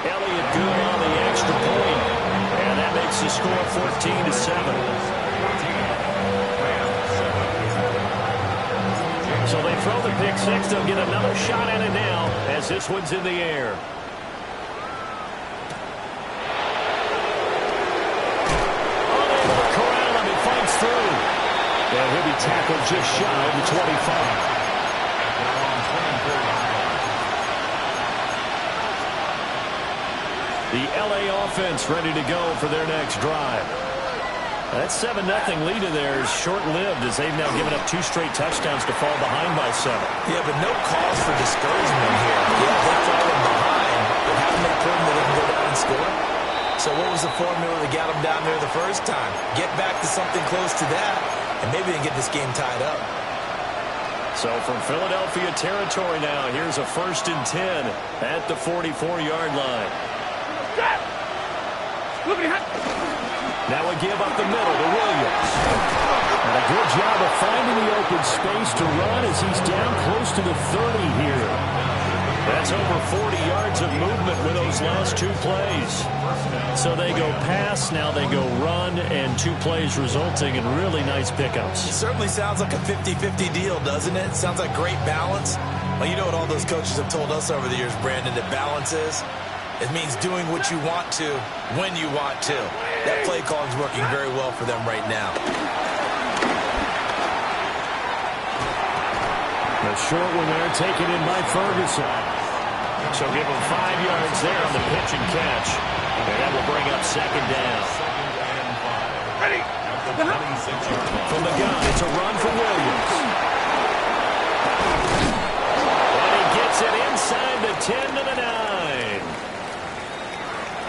Elliott good on the extra point. And that makes the score 14-7. So they throw the pick six. They'll get another shot at it now as this one's in the air. Unable to corral him. He fights through. And he'll be tackled just shy of the 25. The LA offense ready to go for their next drive. That 7-0 lead of theirs short-lived as they've now given up 2 straight touchdowns to fall behind by 7. Yeah, but no cause for discouragement here. Yeah, they're falling behind, but haven't they proven that they can go down and score? So what was the formula that got them down there the first time? Get back to something close to that, and maybe they can get this game tied up. So from Philadelphia territory now, here's a 1st and 10 at the 44-yard line. Now a give up the middle to Williams. And a good job of finding the open space to run as he's down close to the 30 here. That's over 40 yards of movement with those last 2 plays. So they go pass, now they go run, and 2 plays resulting in really nice pickups. It certainly sounds like a 50-50 deal, doesn't it? Sounds like great balance. Well, you know what all those coaches have told us over the years, Brandon, that balance is? It means doing what you want to, when you want to. That play calling is working very well for them right now. The short one there taken in by Ferguson. So give him 5 yards there on the pitch and catch. And that will bring up 2nd down. Ready. From the gun, it's a run for Williams. And he gets it inside the 10 to the 9.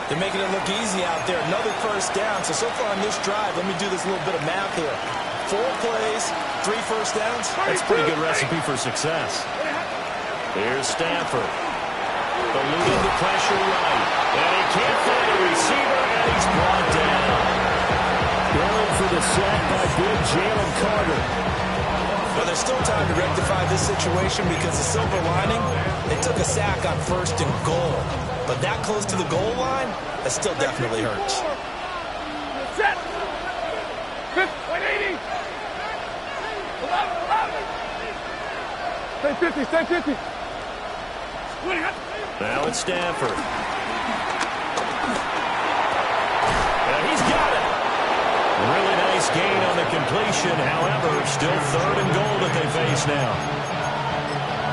They're making it look easy out there. Another 1st down. So far on this drive, let me do this little bit of math here. 4 plays, 3 1st downs. That's a pretty good recipe for success. Here's Stafford. Eluding the pressure right. And he can't find a receiver, and he's brought down. Going for the sack by big Jalen Carter. Well, there's still time to rectify this situation because the silver lining, they took a sack on 1st and goal. But that close to the goal line, that still definitely hurts. Set. 180. 11. Stay 50. Now it's Stafford. And he's got it. Really nice gain on the completion. However, still 3rd and goal that they face now.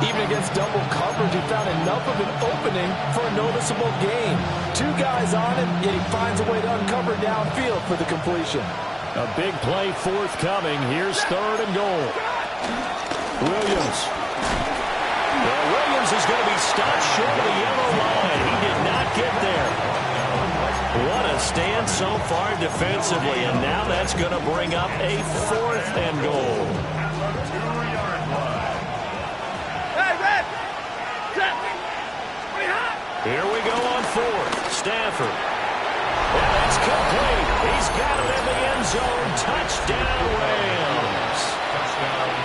Even against double coverage, he found enough of an opening for a noticeable gain. 2 guys on him, yet he finds a way to uncover downfield for the completion. A big play forthcoming. Here's 3rd and goal. Williams. Well, Williams is going to be stopped short of the yellow line. He did not get there. What a stand so far defensively, and now that's going to bring up a 4th and goal. Here we go on 4th. Stafford. And it's complete. He's got it in the end zone. Touchdown, Rams.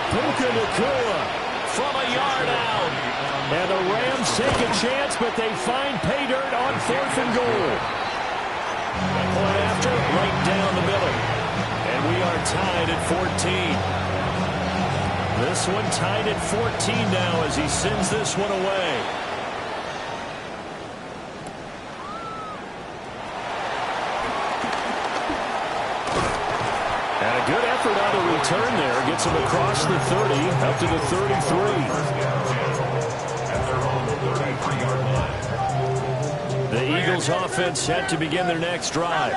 Puka Nacua from a yard out. And the Rams take a chance, but they find pay dirt on 4th and goal. Point after, right down the middle. And we are tied at 14. This one tied at 14 now as he sends this one away. And a good effort on the return there. Gets him across the 30, up to the 33. The Eagles offense set to begin their next drive.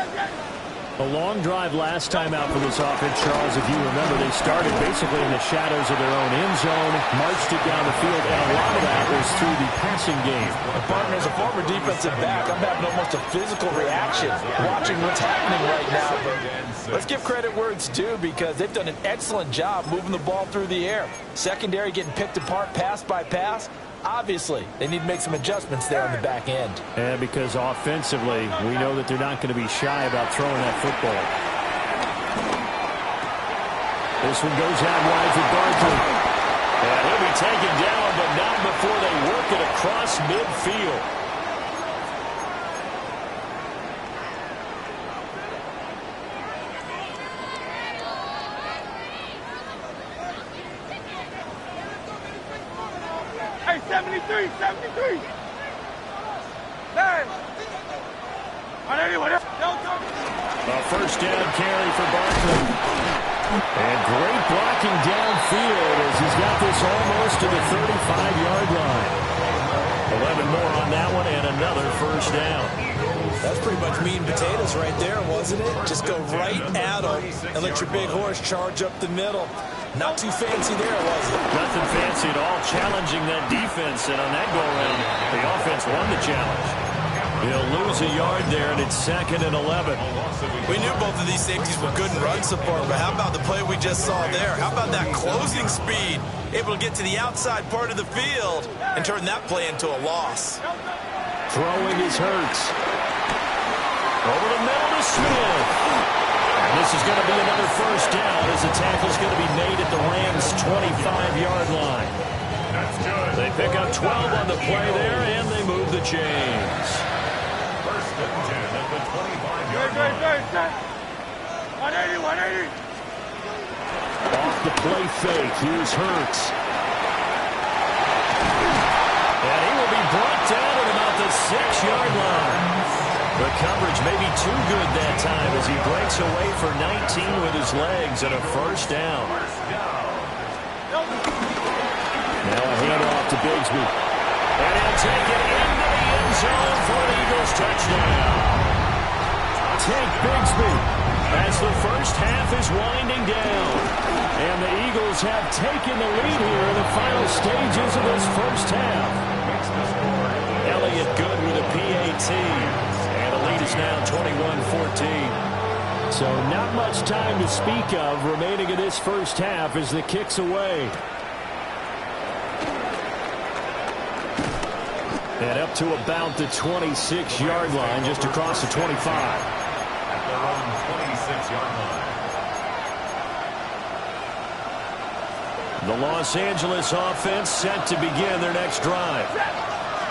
A long drive last time out for this offense, Charles. If you remember, they started basically in the shadows of their own end zone, marched it down the field, and a lot of that was through the passing game. Partner, as a former defensive back, I'm having almost a physical reaction watching what's happening right now. But let's give credit where it's due because they've done an excellent job moving the ball through the air. Secondary getting picked apart pass by pass. Obviously, they need to make some adjustments there on the back end. And because offensively, we know that they're not going to be shy about throwing that football. This one goes out wide for Barkley. And he'll be taken down, but not before they work it across midfield. 73, 73. Hey. A first down carry for Barkley. And great blocking downfield as he's got this almost to the 35-yard line. 11 more on that one and another first down. That's pretty much meat and potatoes right there, wasn't it? Just go right at them and let your big horse charge up the middle. Not too fancy there, was it? Nothing fancy at all, challenging that defense. And on that go-around, the offense won the challenge. He'll lose a yard there, and it's 2nd and 11. We knew both of these safeties were good in run support, but how about the play we just saw there? How about that closing speed? Able to get to the outside part of the field and turn that play into a loss. Throwing is Hurts. Over the middle to Smith. And this is going to be another first down as the tackle's going to be made at the Rams' 25-yard line. They pick up 12 on the play there, and they move the chains. First and 10 at the 25-yard line. 180, 180. Off the play fake, here's Hurts. And he will be brought down at about the 6-yard line. The coverage may be too good that time as he breaks away for 19 with his legs and a first down. Now a handoff to Bigsby. And he'll take it into the end zone for an Eagles touchdown. Take Bigsby as the first half is winding down. And the Eagles have taken the lead here in the final stages of this first half. Elliott good with a PAT. And the lead is now 21-14. So not much time to speak of remaining in this first half as the kick's away. And up to about the 26-yard line, just across the 25. At their own 26-yard line. The Los Angeles offense set to begin their next drive.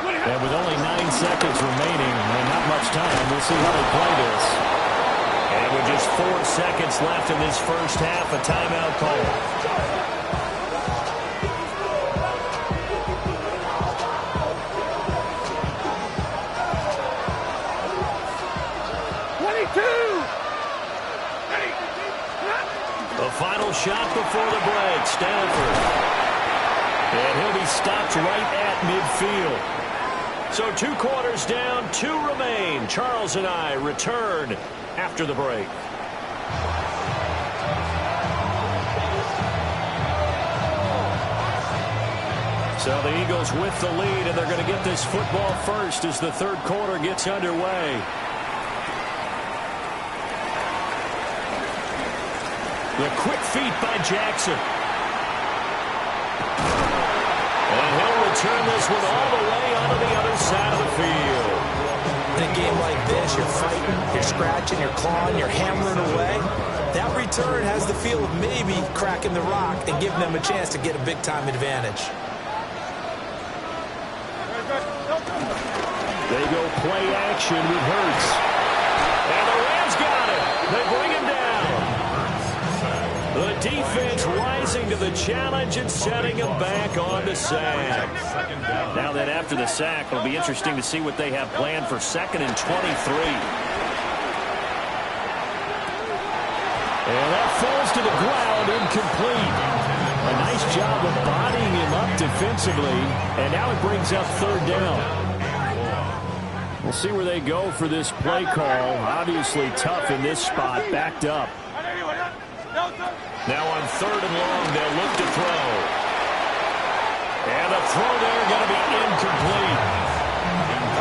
And with only 9 seconds remaining and not much time, we'll see how they play this. And with just 4 seconds left in this first half, a timeout call. 22. The final shot before the break, Stanford. And he'll be stopped right at midfield. So 2 quarters down, 2 remain. Charles and I return after the break. So the Eagles with the lead, and they're going to get this football first as the third quarter gets underway. The quick feet by Jackson. And he'll return this one all the way onto the other side of the field. In a game like this, you're fighting, you're scratching, you're clawing, you're hammering away. That return has the feel of maybe cracking the rock and giving them a chance to get a big-time advantage. They go play action with Hurts. And the Rams got it. They bring him down. The defense rising to the challenge and setting him back on the sack. Now then, after the sack, it'll be interesting to see what they have planned for 2nd and 23. And that falls to the ground, incomplete. A nice job of bodying him up defensively. And now it brings up 3rd down. We'll see where they go for this play call. Obviously tough in this spot, backed up. Now on 3rd and long, they'll look to throw. And the throw there going to be incomplete.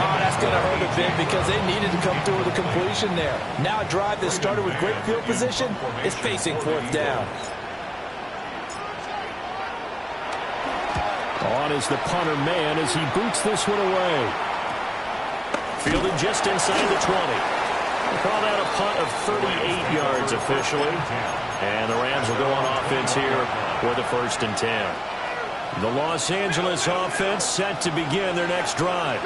Oh, that's going to hurt a bit because they needed to come through with a completion there. Now a drive that started with great field position is facing 4th down. On is the punter man as he boots this one away. Fielded just inside the 20. We'll call that a punt of 38 yards officially. And the Rams will go on offense here with a 1st and 10. The Los Angeles offense set to begin their next drive.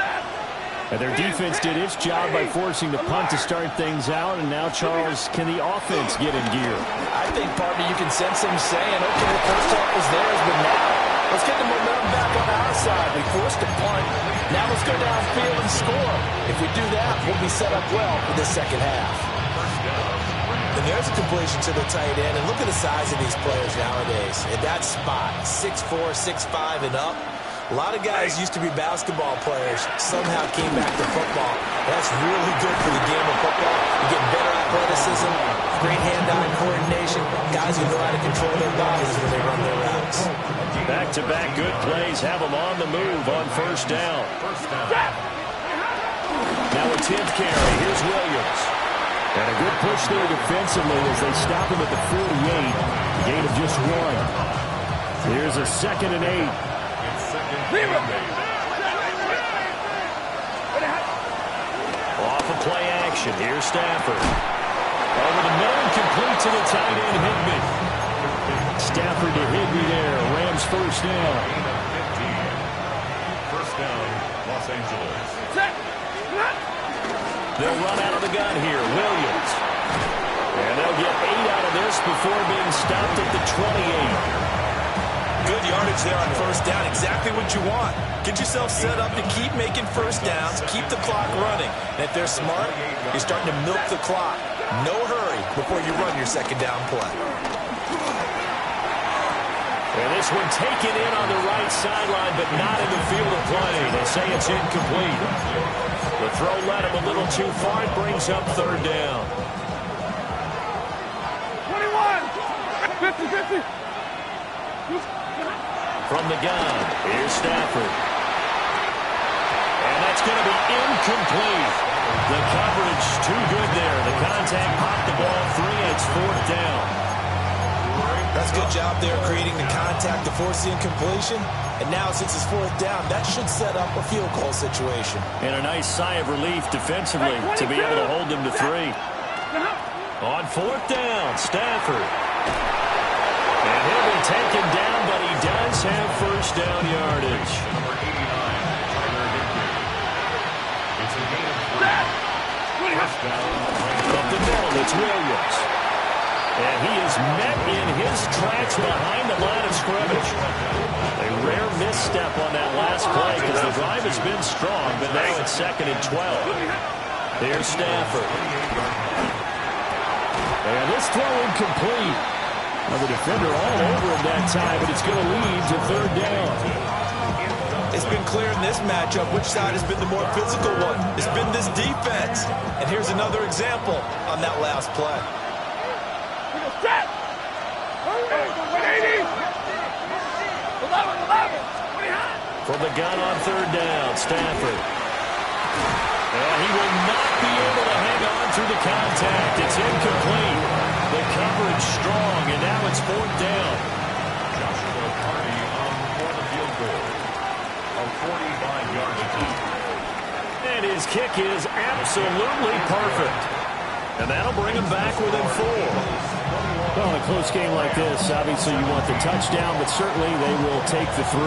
And their defense did its job by forcing the punt to start things out. And now, Charles, can the offense get in gear? I think, partner, you can sense them saying, okay, the first half was theirs, but now Let's get the momentum back on our side. We forced a punt. Now let's go downfield and score. If we do that, we'll be set up well for the second half. And there's a completion to the tight end. And look at the size of these players nowadays. In that spot, 6'4", 6'5", and up. A lot of guys used to be basketball players, somehow came back to football. That's really good for the game of football. You get better athleticism, great hand-eye coordination, guys who know how to control their bodies when they run their routes. Back-to-back good plays have them on the move on first down. Now a 10th carry. Here's Williams. And a good push there defensively as they stop him at the 48. Gain of just 1. Here's a 2nd and 8. Off of play action. Here's Stafford. Over the middle, complete to the tight end, Higbee. Stafford to Higbee there. Rams first down. First down, Los Angeles. They'll run out of the gun here. Williams. And they'll get 8 out of this before being stopped at the 28. Good yardage there on first down. Exactly what you want. Get yourself set up to keep making first downs, keep the clock running. And if they're smart, you're starting to milk the clock. No hurry before you run your second down play. And this one taken in on the right sideline, but not in the field of play. They say it's incomplete. The throw led him a little too far. It brings up third down. 21! 50-50! From the gun, here's Stafford. And that's going to be incomplete. The coverage too good there. The contact popped the ball free, and it's fourth down. That's a good job there creating the contact to force the incompletion. And now since it's fourth down, that should set up a field goal situation. And a nice sigh of relief defensively to be able to hold them to 3. On fourth down, Stafford. And he'll be taken down, but he does have first down yardage. Up the middle, it's Williams. And he is met in his tracks behind the line of scrimmage. A rare misstep on that last play because the drive has been strong, but now it's 2nd and 12. Here's Stafford. And this throw incomplete. Well, the defender all over him that time, but it's going to lead to third down. It's been clear in this matchup which side has been the more physical one. It's been this defense. And here's another example on that last play. From the gun on third down, Stafford. And he will not be able to hang on through the contact. It's incomplete. The coverage strong, and now it's fourth down. Joshua Party for the field goal. A 45-yard attempt. And his kick is absolutely perfect. And that'll bring him back within 4. Well, in a close game like this, obviously you want the touchdown, but certainly they will take the 3.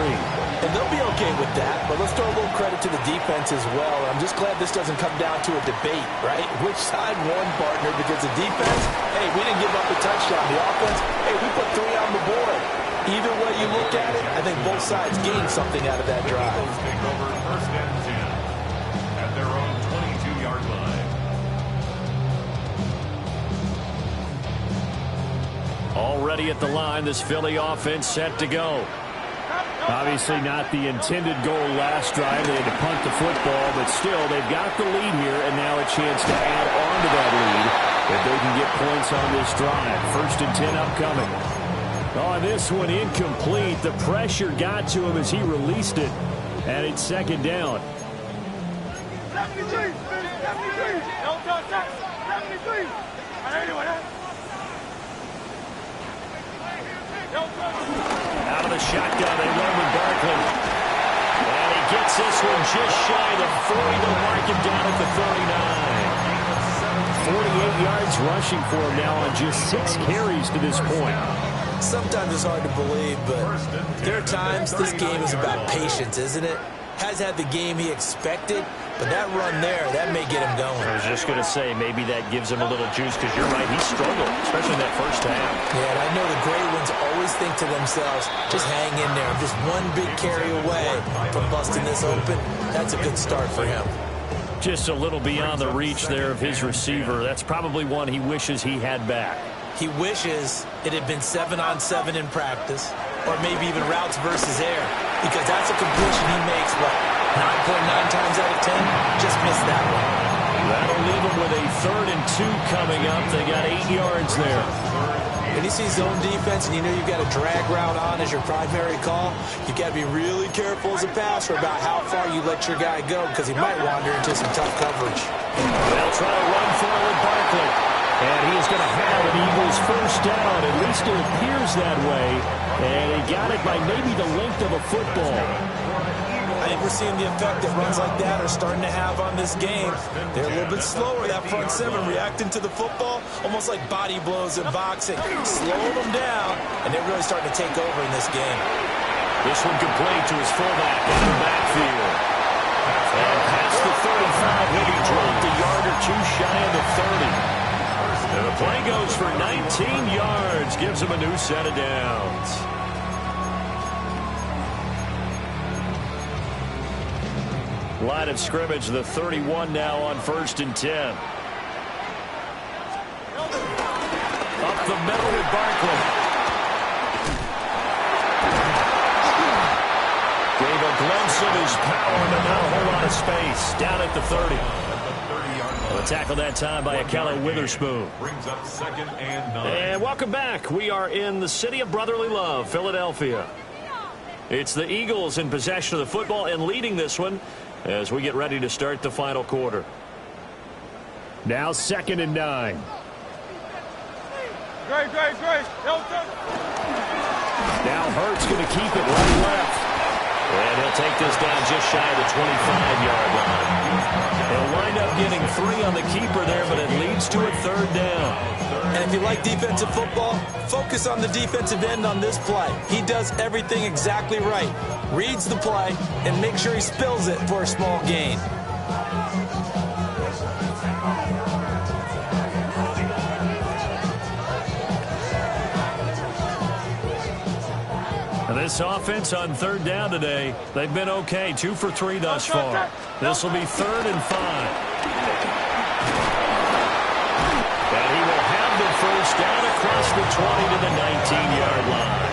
And they'll be okay with that, but let's throw a little credit to the defense as well. I'm just glad this doesn't come down to a debate, right? Which side won, partner? Because the defense, hey, we didn't give up a touchdown. The offense, hey, we put 3 on the board. Either way you look at it, I think both sides gained something out of that drive. Take over first and 10 at their own 22-yard line. Already at the line, this Philly offense set to go. Obviously not the intended goal last drive. They had to punt the football, but still, they've got the lead here, and now a chance to add on to that lead if they can get points on this drive. First and 10 upcoming. Oh, this one incomplete. The pressure got to him as he released it, and it's second down. 73! 73! Don't touch that! 73! Out of the shotgun, they roll with Barkley. And he gets this one just shy of the 40. They'll mark him down at the 39. 48 yards rushing for him now on just 6 carries to this point. Sometimes it's hard to believe, but there are times this game is about patience, isn't it? Has had the game he expected, But that run there, that may get him going. I was just going to say, maybe that gives him a little juice, because you're right, he struggled, especially in that first half. Yeah, and I know the great ones always think to themselves, just hang in there. Just one big carry away from busting this open. That's a good start for him. Just a little beyond the reach there of his receiver. That's probably one he wishes he had back. He wishes it had been 7-on-7 in practice, or maybe even routes versus air, because that's a completion he makes, what, 9.9 times out of 10? Just missed that one. That'll leave him with a 3rd and 2 coming up. They got 8 yards there. When you see zone defense and you know you've got a drag route on as your primary call, you've got to be really careful as a passer about how far you let your guy go, because he might wander into some tough coverage. They'll try to run forward Barkley. And he is going to have an Eagles first down. At least it appears that way. And he got it by maybe the length of a football. I think we're seeing the effect that runs like that are starting to have on this game. They're a little bit slower, that front 7, reacting to the football, almost like body blows in boxing. Slow them down, and they're really starting to take over in this game. This one complete to his fullback in the backfield. And past the 35, maybe dropped a yard or two shy of the 30. And the play goes for 19 yards, gives him a new set of downs. Line of scrimmage, the 31 now on 1st and 10. Up the middle with Barkley. Gave a glimpse of his power, but not a whole lot of space. Down at the 30. A tackle that time by Akella Witherspoon. Brings up 2nd and 9. And welcome back. We are in the city of brotherly love, Philadelphia. It's the Eagles in possession of the football and leading this one as we get ready to start the final quarter. Now 2nd and 9. Great. Now Hurts going to keep it right left. And he'll take this down just shy of the 25-yard line. He'll wind up getting 3 on the keeper there, but it leads to a 3rd down. And if you like defensive football, focus on the defensive end on this play. He does everything exactly right. Reads the play and makes sure he spills it for a small gain. This offense on 3rd down today, they've been okay. 2 for 3 thus far. This will be 3rd and 5. And he will have the first down across the 20 to the 19-yard line.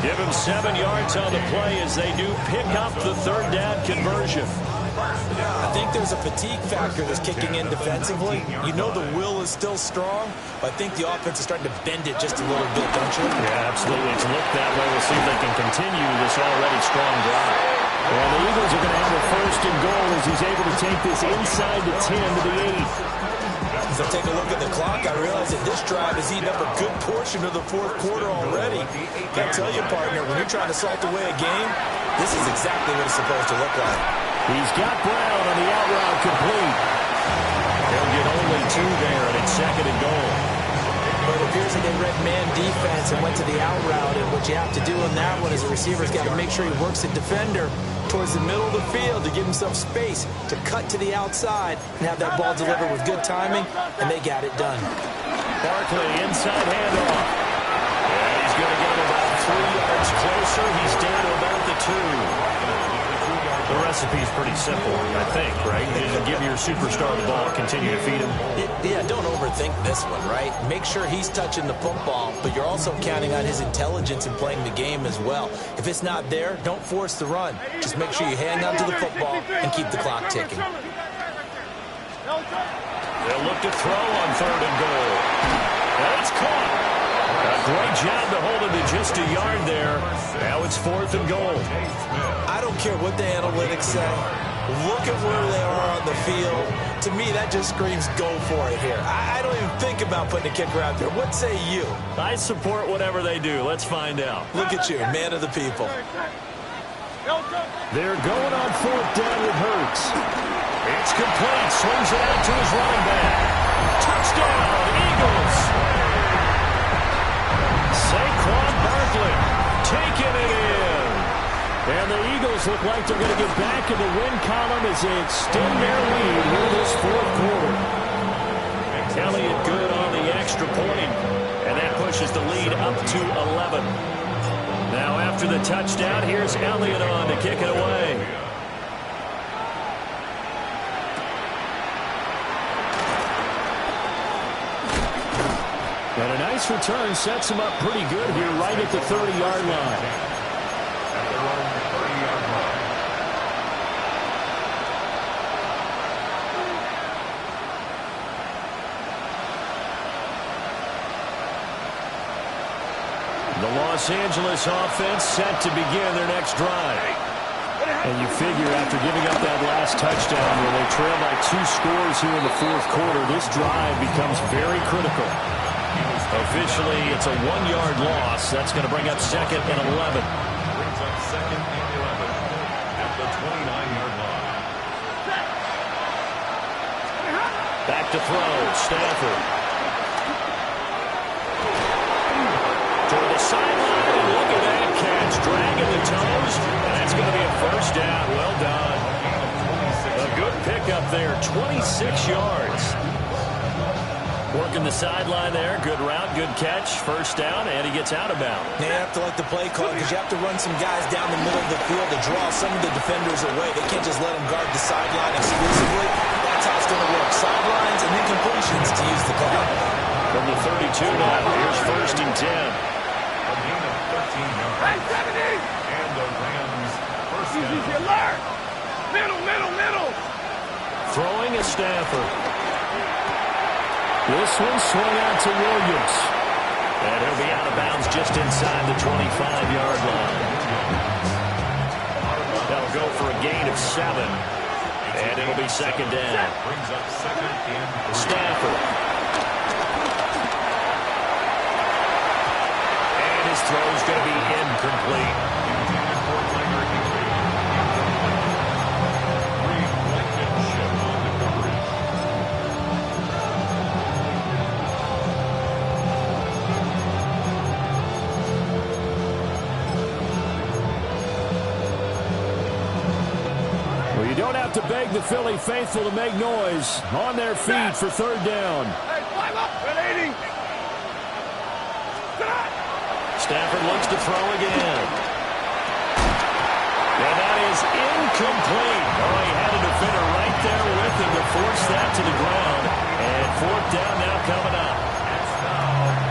Give him 7 yards on the play as they do pick up the 3rd down conversion. I think there's a fatigue factor that's kicking in defensively. You know the will is still strong, but I think the offense is starting to bend it just a little bit, don't you? Yeah, absolutely. It's looked that way. We'll see if they can continue this already strong drive. Well, the Eagles are going to have a 1st and goal as he's able to take this inside the 10 to the 8. As I take a look at the clock, I realize that this drive has eaten up a good portion of the 4th quarter already. Got to tell you, partner, when you're trying to salt away a game, this is exactly what it's supposed to look like. He's got Brown on the out route complete. They'll get only 2 there, and it's 2nd and goal. But it appears that they read man defense and went to the out route, and what you have to do on that one is a receiver's got to make sure he works the defender towards the middle of the field to give himself space to cut to the outside and have that ball delivered with good timing, and they got it done. Barkley, inside handoff. And he's going to get about 3 yards closer. He's down to about the 2. The recipe's pretty simple, I think, right? You just give your superstar the ball, continue to feed him. Yeah, don't overthink this one, right? Make sure he's touching the football, but you're also counting on his intelligence in playing the game as well. If it's not there, don't force the run. Just make sure you hang on to the football and keep the clock ticking. They'll look to throw on 3rd and goal. That's caught. A great job to hold him to just a yard there. Now it's 4th and goal. I don't care what the analytics say. Look at where they are on the field. To me, that just screams go for it here. I don't even think about putting a kicker out there. What say you? I support whatever they do. Let's find out. Look at you, man of the people. They're going on 4th down with Hurts. It's complete. Swings it out to his running back. Touchdown, Eagles. Saquon Barkley taking it in. And the Eagles look like they're going to get back in the win column as they extend their lead here this fourth quarter. Elliott good on the extra point, and that pushes the lead up to 11. Now after the touchdown, here's Elliott on to kick it away. And a nice return sets him up pretty good here right at the 30-yard line. At their own 30-yard line. The Los Angeles offense set to begin their next drive. And you figure after giving up that last touchdown where they trail by 2 scores here in the fourth quarter, this drive becomes very critical. Officially, it's a 1-yard loss. That's going to bring up 2nd and 11. Brings up 2nd and 11 at the 29-yard line. Back to throw, Stafford. Toward the sideline, and look at that catch. Dragging the toes, and that's going to be a first down. Well done. A good pickup there, 26 yards. Working the sideline there. Good route, good catch. First down, and he gets out of bounds. You have to like the play call because you have to run some guys down the middle of the field to draw some of the defenders away. They can't just let them guard the sideline exclusively. That's how it's going to work. Sidelines and then completions to use the clock. From the 32 now, here's 1st and 10. A gain of 13 yards. And the Rams first down. Middle. Throwing is Stafford. This one swung out to Williams. And he'll be out of bounds just inside the 25-yard line. That'll go for a gain of 7. And it'll be 2nd down. Brings up 2nd and 3. Stafford. And his throw's going to be incomplete. Intended for minor injury. Blankenship on the coverage. Well, you don't have to beg the Philly faithful to make noise. On their feet for 3rd down. Hey, climb up. 180. Stafford looks to throw again. And that is incomplete. Oh, he had a defender right there with him to force that to the ground. And 4th down now coming up.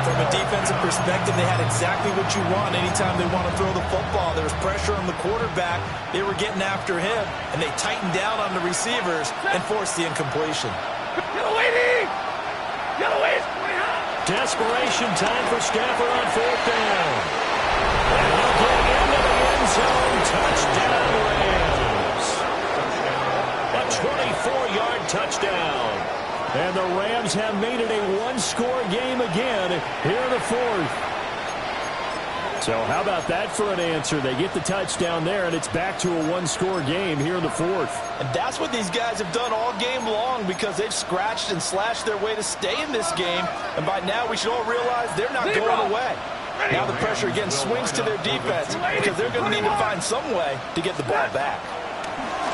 From a defensive perspective, they had exactly what you want anytime they want to throw the football. There was pressure on the quarterback. They were getting after him, and they tightened down on the receivers and forced the incompletion. Yellow 80. Desperation time for Stafford on 4th down. And looking into the end zone. Touchdown, Rams. A 24-yard touchdown. And the Rams have made it a 1-score game again here in the 4th. So how about that for an answer? They get the touchdown there, and it's back to a 1-score game here in the 4th. And that's what these guys have done all game long because they've scratched and slashed their way to stay in this game. And by now we should all realize they're not going away. Now the pressure again swings to their defense because they're going to need to find some way to get the ball back.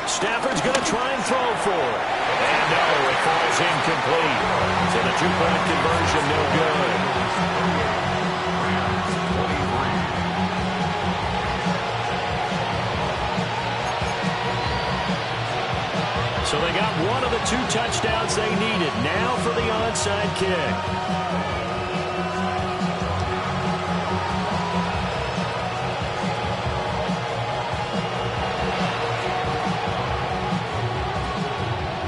Stafford's going to try and throw for it. And no, it falls incomplete. So the 2-point conversion no good. So they got one of the 2 touchdowns they needed. Now for the onside kick.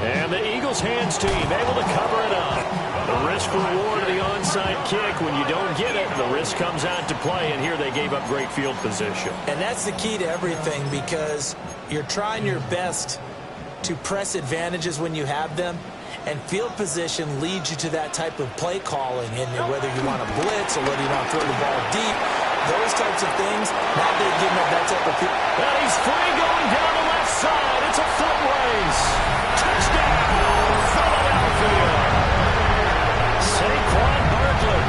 And the Eagles hands team able to cover it up. The risk reward of the onside kick. When you don't get it, the risk comes out to play. And here they gave up great field position. And that's the key to everything because you're trying your best to press advantages when you have them. And field position leads you to that type of play calling. And whether you want to blitz or whether you want to throw the ball deep, those types of things, now they've given up that type of field. And he's free going down the left side. It's a foot race. Touchdown, Philadelphia. Saquon Barkley,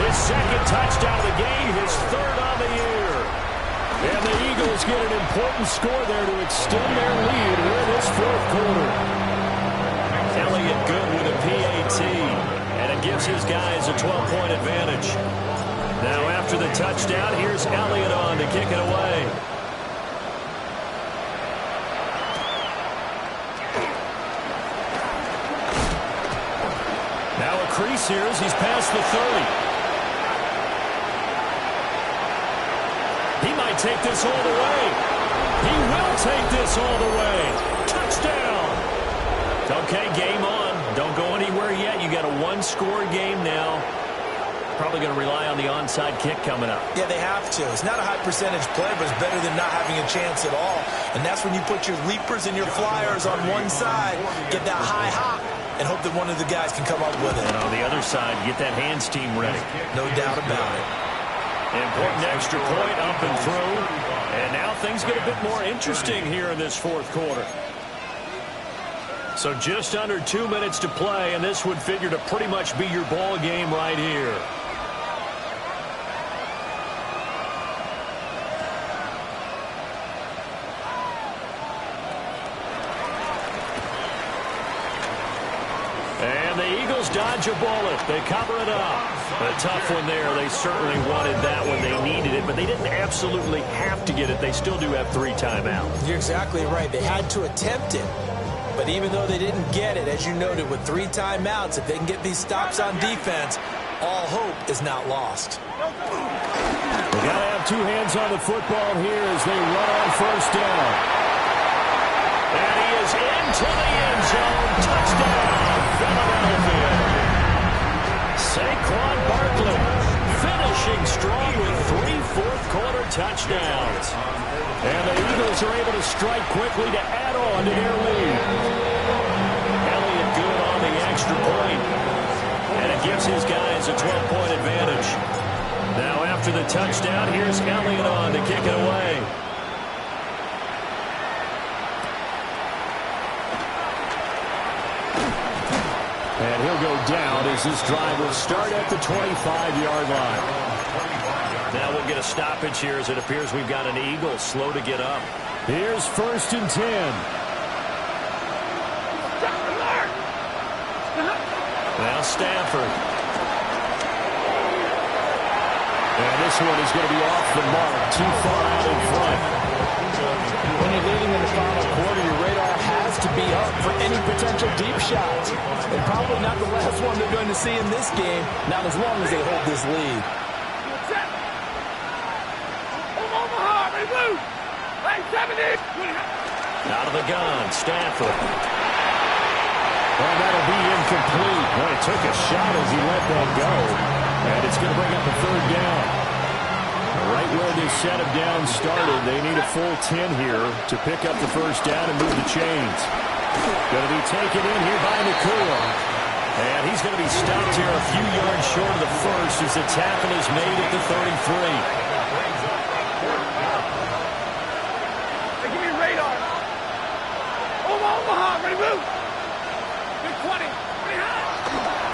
his 2nd touchdown of the game, his 3rd on the year. And the Eagles get an important score there to extend their lead here in this fourth quarter. Elliott good with a PAT, and it gives his guys a 12-point advantage. Now after the touchdown, here's Elliott on to kick it away. Now a crease here as he's past the 30. He might take this all the way. He will take this all the way. Touchdown. Okay, game on. Don't go anywhere yet. You got a one-score game now. Probably going to rely on the onside kick coming up. Yeah, they have to. It's not a high percentage play, but it's better than not having a chance at all. And that's when you put your leapers and your flyers on one side, get that high hop, and hope that one of the guys can come up with it. And on the other side, get that hands team ready. No doubt about it. Important extra point up and through. And now things get a bit more interesting here in this fourth quarter. So just under 2 minutes to play, and this would figure to pretty much be your ball game right here. And the Eagles dodge a bullet. They cover it up. A tough one there. They certainly wanted that one. They needed it, but they didn't absolutely have to get it. They still do have 3 timeouts. You're exactly right. They had to attempt it. But even though they didn't get it, as you noted, with 3 timeouts, if they can get these stops on defense, all hope is not lost. They got to have 2 hands on the football here as they run on first down. And he is into the end zone. Touchdown, Philadelphia. Saquon Barkley finishing strong with 3 fourth-quarter touchdowns. And the Eagles are able to strike quickly to add on to their lead. Elliott good on the extra point. And it gives his guys a 12-point advantage. Now after the touchdown, here's Elliott on to kick it away. And he'll go down as this drive will start at the 25-yard line. Now we'll get a stoppage here as it appears we've got an Eagle slow to get up. Here's 1st and 10. Now Stafford. And this one is going to be off the mark, too far out in front. When you're leading in the final quarter, your radar has to be up for any potential deep shots. And probably not the last one they're going to see in this game, not as long as they hold this lead. Out of the gun, Stafford. And that'll be incomplete. Well, he took a shot as he let that go. And it's going to bring up a 3rd down. Right where this set of downs started, they need a full 10 here to pick up the 1st down and move the chains. Going to be taken in here by Nakua. And he's going to be stopped here a few yards short of the 1st as the tackle is made at the 33.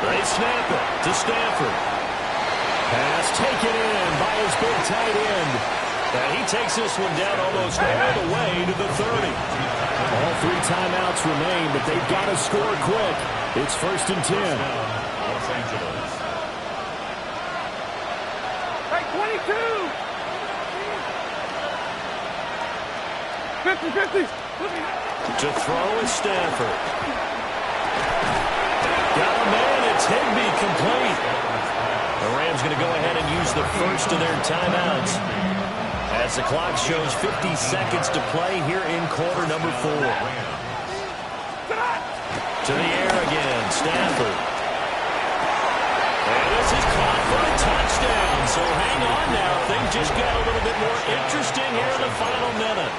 They snap it to Stafford. Pass taken in by his big tight end. And he takes this one down almost all the way to the 30. All 3 timeouts remain, but they've got to score quick. It's 1st and 10. Los Angeles. Right, 22. 50-50. To throw is Stafford. Got a man. It's Higbee complete. The Rams going to go ahead and use the first of their timeouts as the clock shows 50 seconds to play here in quarter number 4. To the air again, Stafford. And this is caught for a touchdown. So hang on now. Things just got a little bit more interesting here in the final minute.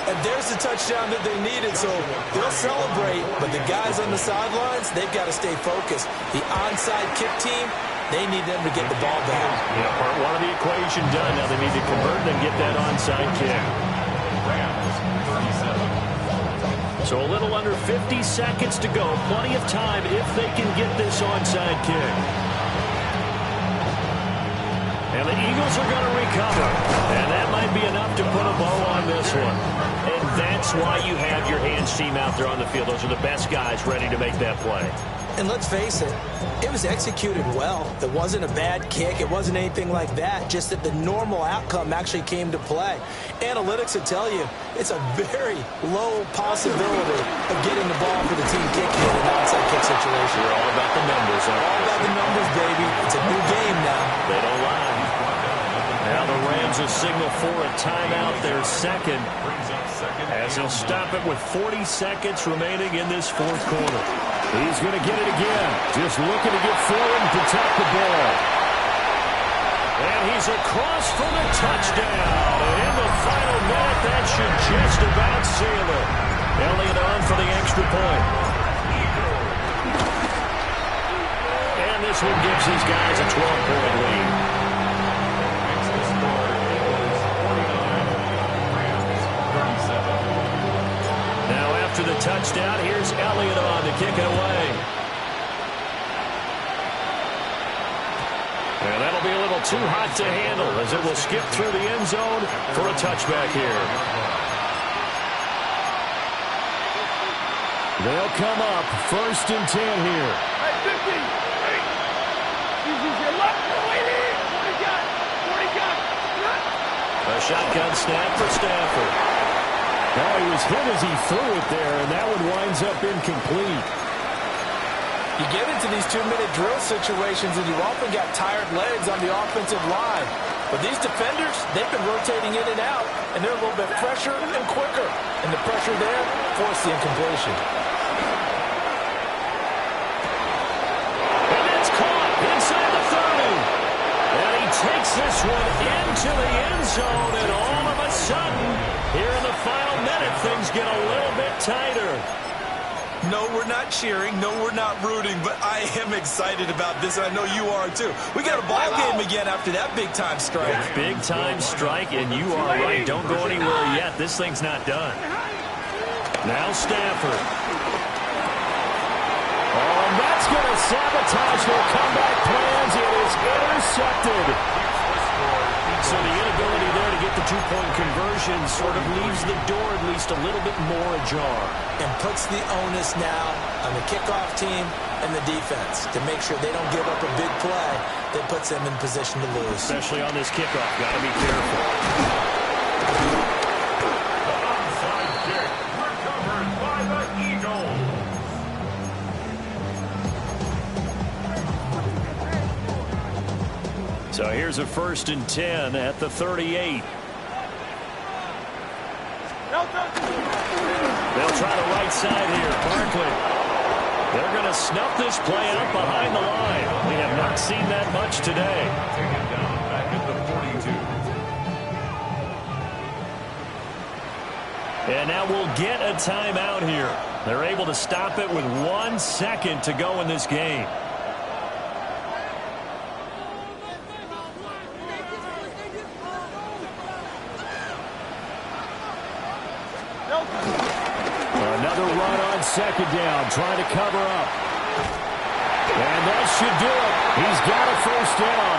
And there's the touchdown that they needed, so they'll celebrate. But the guys on the sidelines, they've got to stay focused. The onside kick team, they need them to get the ball back. Yeah, part 1 of the equation done. Now they need to convert and get that onside kick. So a little under 50 seconds to go. Plenty of time if they can get this onside kick. And And the Eagles are going to recover. And that might be enough to put a bow on this one. And that's why you have your hands team out there on the field. Those are the best guys ready to make that play. And let's face it, it was executed well. It wasn't a bad kick. It wasn't anything like that. Just that the normal outcome actually came to play. Analytics will tell you it's a very low possibility of getting the ball for the team kicking in an onside kick situation. We're all about the numbers. All about the numbers, baby. It's a new game now. They don't lie. Now the Rams will signal for a timeout, their second, as they'll stop it with 40 seconds remaining in this fourth quarter. He's going to get it again. Just looking to get forward and protect the ball. And he's across for the touchdown. And in the final minute, that should just about seal it. Elliott on for the extra point. And this one gives these guys a 12-point lead. After the touchdown, here's Elliott on to kick it away. And that'll be a little too hot to handle as it will skip through the end zone for a touchback here. They'll come up 1st and 10 here. Hey, 50. Hey. Use your left. Wait in. What do you got? A shotgun snap for Stafford. Oh, he was hit as he threw it there, and that one winds up incomplete. You get into these 2-minute drill situations, and you often got tired legs on the offensive line. But these defenders, they've been rotating in and out, and they're a little bit fresher and quicker. And the pressure there forced the incompletion. And that's caught inside the 30. And he takes this one into the end zone, and all of a sudden, here in the final minute, things get a little bit tighter. No, we're not cheering. No, we're not rooting. But I am excited about this, and I know you are too. We got a ball game again after that big-time strike. Big-time strike, and you are right. Don't go anywhere yet. This thing's not done. Now Stafford. Oh, and that's going to sabotage their comeback plans. It is intercepted. So the inability there to get the two-point conversion sort of leaves the door at least a little bit more ajar. And puts the onus now on the kickoff team and the defense to make sure they don't give up a big play that puts them in position to lose. Especially on this kickoff. Got to be careful. The onside kick recovered by the Eagles. So here's a 1st and 10 at the 38. They'll try the right side here. Barkley. They're going to snuff this play out behind the line. We have not seen that much today. Taken down back at the 42. And now we'll get a timeout here. They're able to stop it with 1 second to go in this game. Another run on 2nd down, trying to cover up. And that should do it. He's got a 1st down.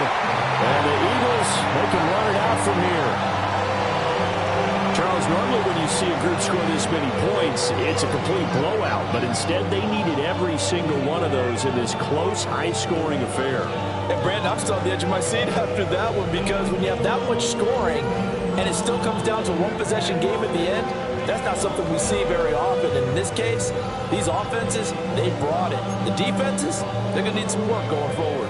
And the Eagles, they can run it out from here. Charles, normally when you see a group score this many points, it's a complete blowout. But instead, they needed every single one of those in this close, high-scoring affair. And Brandon, I'm still on the edge of my seat after that one, because when you have that much scoring and it still comes down to a one-possession game at the end, that's not something we see very often. And in this case, these offenses, they brought it. The defenses, they're going to need some work going forward.